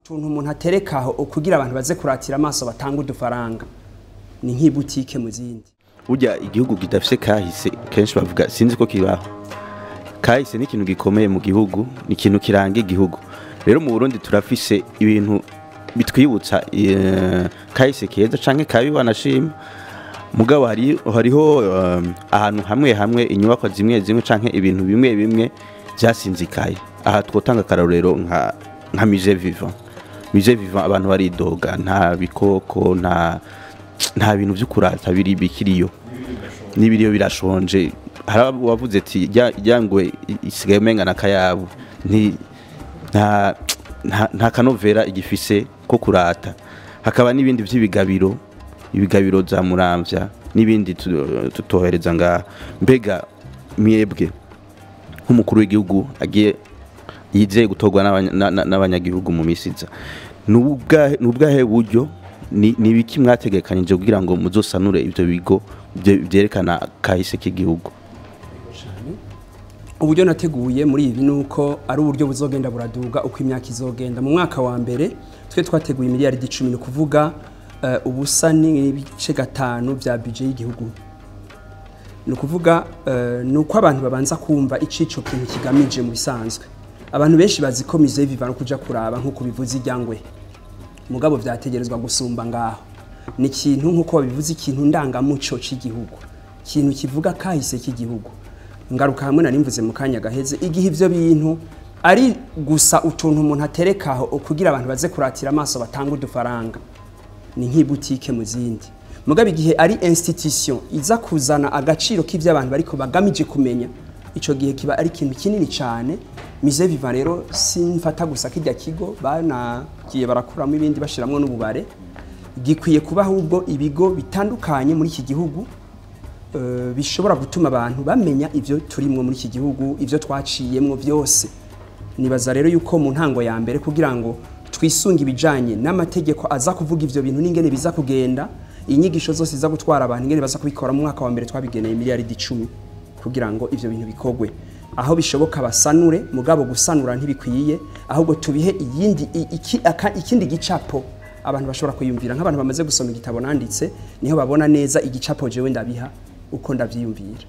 tuntu umuntu aterekaho kugira abantu baze kuratira amaso batanga udufaranga ni nk'ibutike mu zindi. Burya igihugu kidafise kahise kenshi bavuga sinzi ko kibaho. Kahise ni ikintu gikomeye mu gihugu, ni ikintu kiranga igihugu. Rero mu Burundi turafise ibintu bitwibutsa kahise keza canke kabi wanashima. Mugabo hariho ahantu hamwe inyubako zimwe canke ibintu bimwe byasinzikaye. Aha twotanga karorero nka musée vivant. Musée vivant abantu baridoga nta bikoko nta bintu vy'ukurata bikiriyo. N'ibiriyo birashonje. Harawavuze ati ryangwe isigaye menga nakayabu. Nta kanovera igifise ko kurata. Hakaba n'ibindi ibigabiro za Muramvya n'ibindi tutohereza nga mbega mwebwe nk'umukuru w'igihugu agiye yizeye gutogwa n'abanyagihugu mu misiza nubwahe buryo ni biki mwategekanije kugira ngo muzosanure ivyo bigo vyerekana kahise k'igihugu? Uburyo nateguye muri ibi nuko ari uburyo buzogenda buraduga uko imyaka izogenda. Mu mwaka wa mbere twe twateguye Imiriyaridi 10 no kuvuga ubusa n'ibice 5 bya budget y'igihugu. No kuvuga nuko abantu babanza kumva icico kintu kigamije mu bisanzwe. Abantu benshi bazi ko musée vivant no kuja kuraba nkuko bivuze iryangwe. Mugabo vyategerezwa gusumba ngaho. Ni ikintu nkuko babivuze ikintu ndangamuco c'igihugu. Ikintu kivuga kahise k'igihugu. Ngaruka hamwe nari mvuze mu kanya gaheze igihe ivyo bintu ari gusa utuntu umuntu aterekaho kugira abantu baze kuratira amaso batanga udufaranga ni nk'ibutike mu zindi. Mugabe igihe ari institution iza kuzana agaciro k'ivyo abantu bariko bagamije kumenya ico gihe kiba ari ikintu kinini cyane. Musée vivant rero simfata gusa kirya kigo banagiye barakuramo ibindi bashiramwe n'ububare gikwiye kuba ahubwo ibigo bitandukanye muri iki gihugu bishobora gutuma abantu bamenya ivyo turimwe muri iki gihugu, ivyo twaciyemwo byose. Nibaza rero yuko mu ntango ya mbere kugira ngo twisunga ibijanye n'amategeko aza kuvuga ivyo bintu n'ingene biza kugenda, inyigisho zose za gutwara abantu ingene baza kubikora mu mwaka wa mbere twabigeneye Imiriyaridi 10 kugira ngo ivyo bintu bikogwe. Aho bishoboka basanure, mugabo gusanura ntibikwiye, ahubwo tubihe ikindi gicapo abantu bashobora kuyumvira. Nk'abantu bamaze gusoma igitabo nanditse niho babona neza igicapo jewe ndabiha uko ndavyiyumvira.